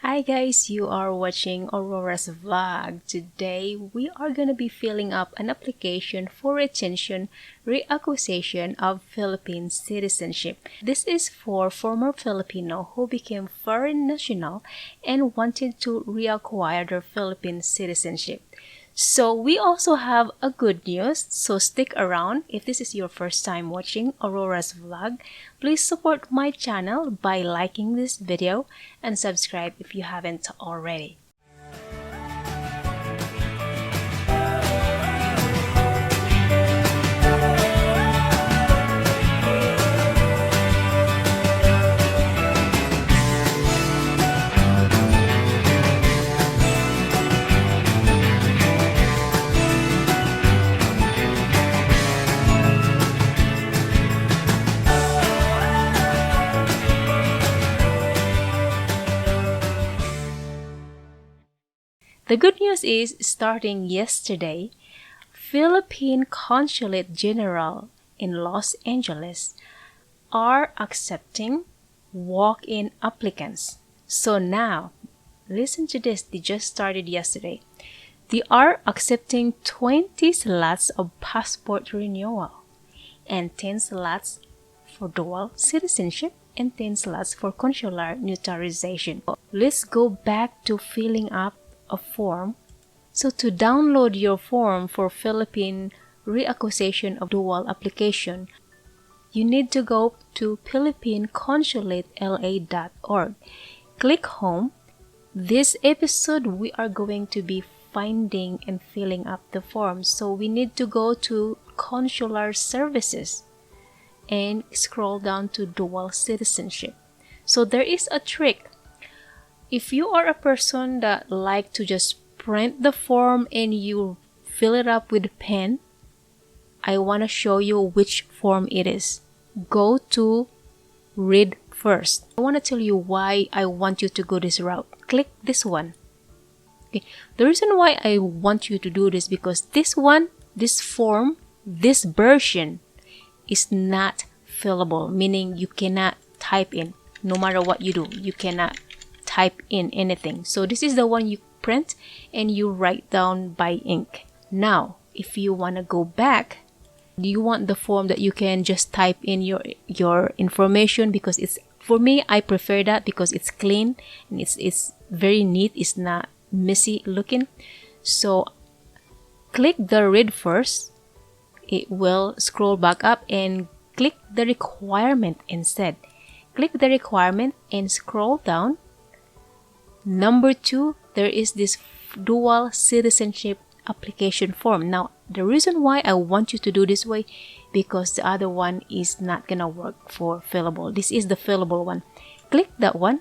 Hi guys, you are watching Aurora's vlog. Today, we are gonna be filling up an application for retention reacquisition of Philippine citizenship. This is for former Filipino who became foreign national and wanted to reacquire their Philippine citizenship. So we also have a good news, so stick around. If this is your first time watching Aurora's vlog, please support my channel by liking this video and subscribe if you haven't already. The good news is, starting yesterday, Philippine Consulate General in Los Angeles are accepting walk-in applicants. So now, listen to this, they just started yesterday. They are accepting 20 slots of passport renewal and 10 slots for dual citizenship and 10 slots for consular naturalization. Let's go back to filling up a form. So to download your form for Philippine reacquisition of dual application, you need to go to philippineconsulateLA.org. Click home. This episode we are going to be finding and filling up the form. So we need to go to consular services and scroll down to dual citizenship. So there is a trick. If you are a person that like to just print the form and you fill it up with pen, I want to show you which form it is. Go to read first. I want to tell you why I want you to go this route. Click this one. Okay. The reason why I want you to do this because this one, this form, this version is not fillable, meaning you cannot type in. No matter what you do, you cannot type in anything. So this is the one you print and you write down by ink. Now, if you want to go back, you want the form that you can just type in your information because it's, for me, I prefer that because it's clean and it's very neat. It's not messy looking. So click the read first. It will scroll back up and click the requirement instead. Click the requirement and scroll down. Number 2, there is this dual citizenship application form. Now, the reason why I want you to do this way, because the other one is not gonna work for fillable. This is the fillable one. Click that one.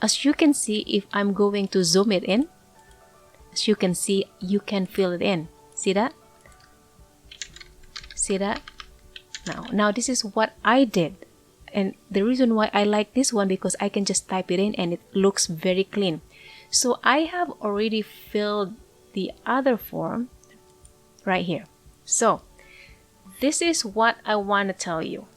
As you can see, if I'm going to zoom it in, as you can see, you can fill it in. See that? See that? Now this is what I did. And the reason why I like this one because I can just type it in and it looks very clean. So I have already filled the other form right here. So this is what I want to tell you.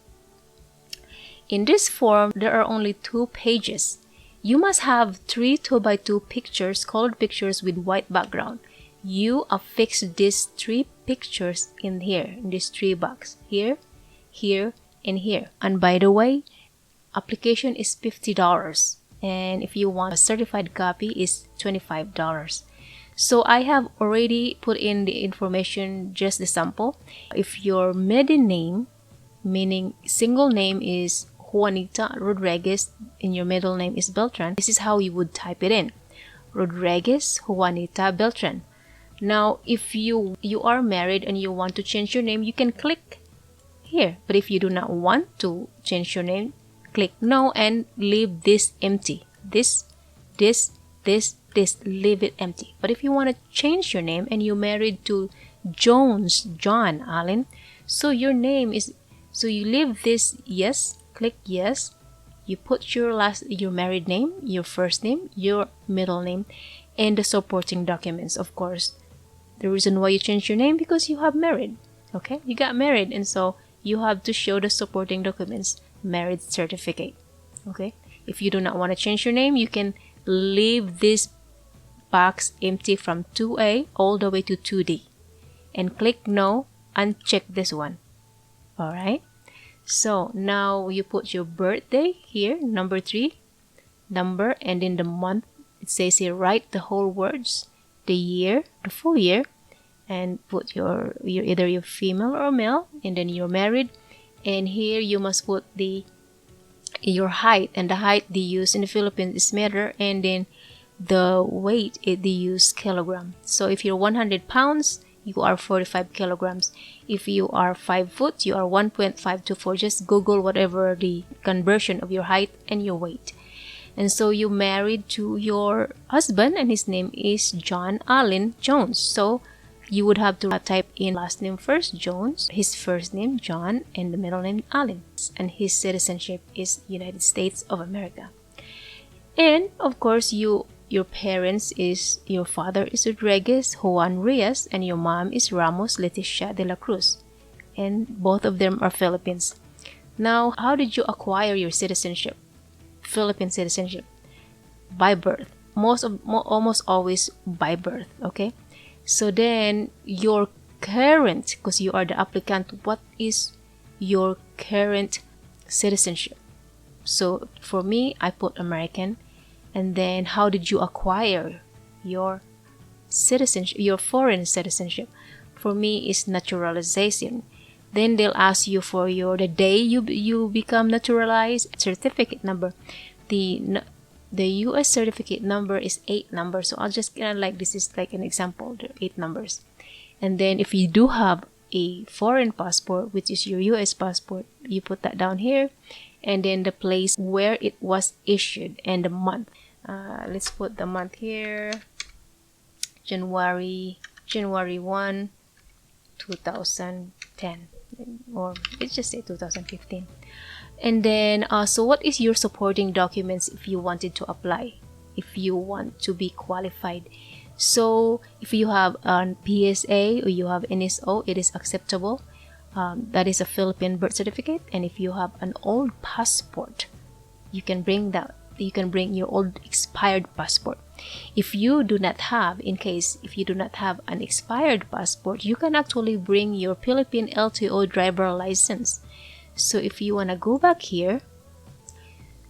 In this form, there are only 2 pages. You must have 3 2x2 pictures, colored pictures with white background. You affix these 3 pictures in here, in this 3 box. Here, here, and here. And by the way, application is $50 and if you want a certified copy is $25. So I have already put in the information, just the sample. If your maiden name, meaning single name, is Juanita Rodriguez and your middle name is Beltran, this is how you would type it in. Rodriguez Juanita Beltran. Now if you are married and you want to change your name, you can click here. But if you do not want to change your name, click no and leave this empty. This, leave it empty. But if you want to change your name and you're married to Jones John Allen, so your name is, so you leave this yes, click yes. You put your married name, your first name, your middle name, and the supporting documents, of course. The reason why you change your name because you have married. Okay, you got married, and so you have to show the supporting documents, marriage certificate. Okay, if you do not want to change your name, you can leave this box empty from 2A all the way to 2D and click no and check this one. Alright, so now you put your birthday here, number 3, number, and in the month it says here write the whole words, the year, the full year, and put your either you're female or male, and then you're married, and here you must put your height, and the height they use in the Philippines is meter, and then the weight they use kilogram. So if you're 100 pounds, you are 45 kilograms. If you are 5 foot, you are 1.524. Just Google whatever the conversion of your height and your weight. And so you married to your husband, and his name is John Allen Jones. So you would have to type in last name first, Jones, his first name, John, and the middle name, Allen. And his citizenship is United States of America. And of course, your parents is, your father is Rodriguez Juan Reyes, and your mom is Ramos Leticia de la Cruz. And both of them are Philippines. Now, how did you acquire your citizenship? Philippine citizenship? By birth. Almost always by birth, okay? So then, your current, because you are the applicant, what is your current citizenship? So, for me, I put American. And then, how did you acquire your citizenship, your foreign citizenship? For me, is naturalization. Then they'll ask you for the day you become naturalized, certificate number. The U.S. certificate number is 8 numbers. So I'll just this is like an example, the 8 numbers. And then if you do have a foreign passport, which is your U.S. passport, you put that down here. And then the place where it was issued and the month. Let's put the month here. January 1, 2010. Or let's just say 2015. And then, so what is your supporting documents if you wanted to apply? If you want to be qualified. So, if you have an PSA or you have NSO, it is acceptable. That is a Philippine birth certificate. And if you have an old passport, you can bring that. You can bring your old expired passport. If you do not have, if you do not have an expired passport, you can actually bring your Philippine LTO driver license. So if you want to go back here,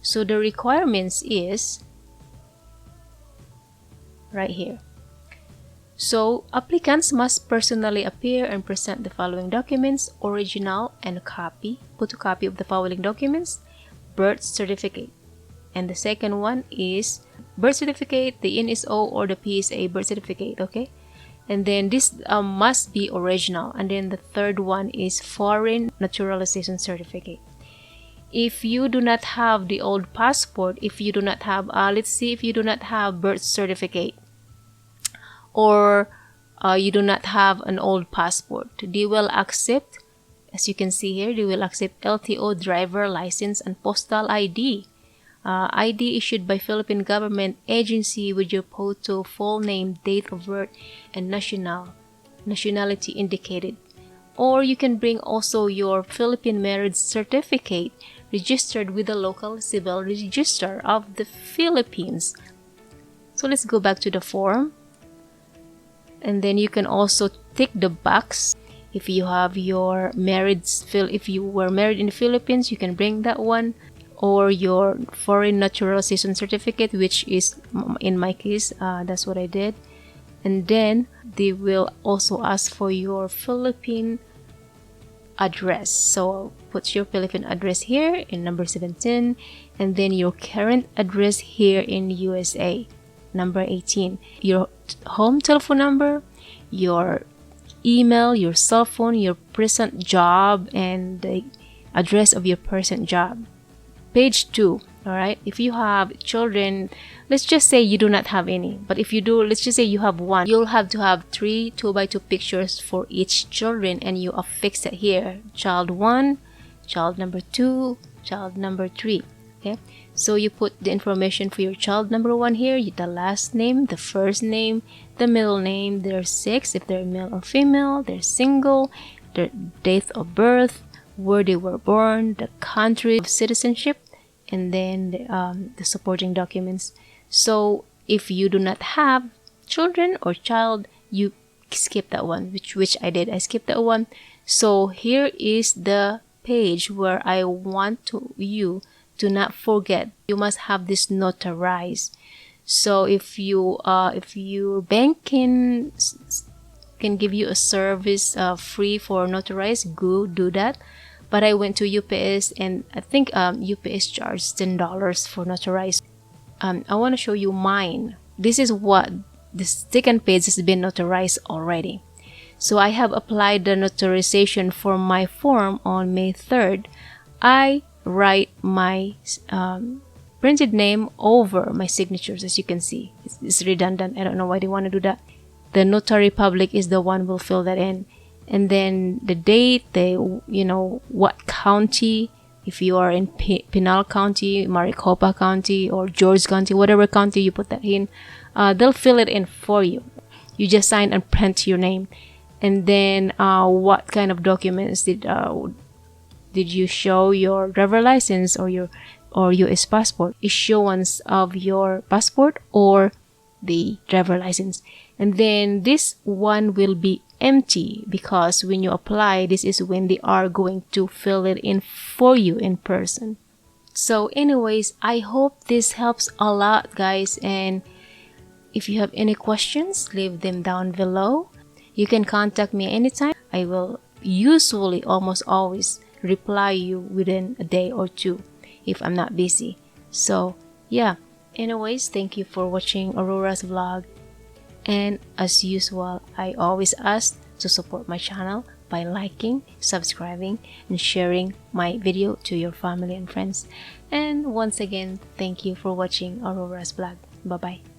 so the requirements is right here. So applicants must personally appear and present the following documents: original and copy, photocopy of the following documents, birth certificate. And the second one is birth certificate, the NSO or the PSA birth certificate, okay? And then this must be original. And then the third one is foreign naturalization certificate. If you do not have the old passport, if you do not have, let's see, if you do not have birth certificate, or you do not have an old passport, they will accept, as you can see here, they will accept LTO driver license and postal ID. ID issued by Philippine government agency with your photo, full name, date of birth, and nationality indicated. Or you can bring also your Philippine marriage certificate registered with the local civil register of the Philippines. So let's go back to the form. And then you can also tick the box. If you have your if you were married in the Philippines, you can bring that one. Or your foreign naturalization certificate, which is, in my case, that's what I did. And then they will also ask for your Philippine address. So put your Philippine address here in number 17, and then your current address here in USA, number 18. Your home telephone number, your email, your cell phone, your present job, and the address of your present job. Page 2, alright? If you have children, let's just say you do not have any. But if you do, let's just say you have one. You'll have to have 3 2x2 pictures for each children, and you affix it here. Child 1, child number 2, child number 3. Okay? So you put the information for your child number 1 here, the last name, the first name, the middle name, their sex, if they're male or female, they're single, their date of birth, where they were born, the country of citizenship, and then the supporting documents. So if you do not have children or child, you skip that one, which I did. I skipped that one. So here is the page where I want you to not forget. You must have this notarized. So if your bank can give you a service free for notarized, go do that. But I went to UPS, and I think UPS charged $10 for notarized. I want to show you mine. This is what the second page has been notarized already. So I have applied the notarization for my form on May 3rd. I write my printed name over my signatures, as you can see. It's redundant. I don't know why they want to do that. The notary public is the one will fill that in. And then the date, what county, if you are in Pinal County, Maricopa County, or George County, whatever county you put that in, they'll fill it in for you. You just sign and print your name. And then what kind of documents did you show? Your driver license or your US passport? Issuance of your passport or the driver license. And then this one will be empty, because when you apply, this is when they are going to fill it in for you in person. So anyways, I hope this helps a lot, guys. And if you have any questions, leave them down below. You can contact me anytime. I will usually almost always reply you within a day or two if I'm not busy. So yeah, anyways, thank you for watching Aurora's vlog. And as usual, I always ask to support my channel by liking, subscribing, and sharing my video to your family and friends. And once again, thank you for watching Aurora's vlog. Bye bye.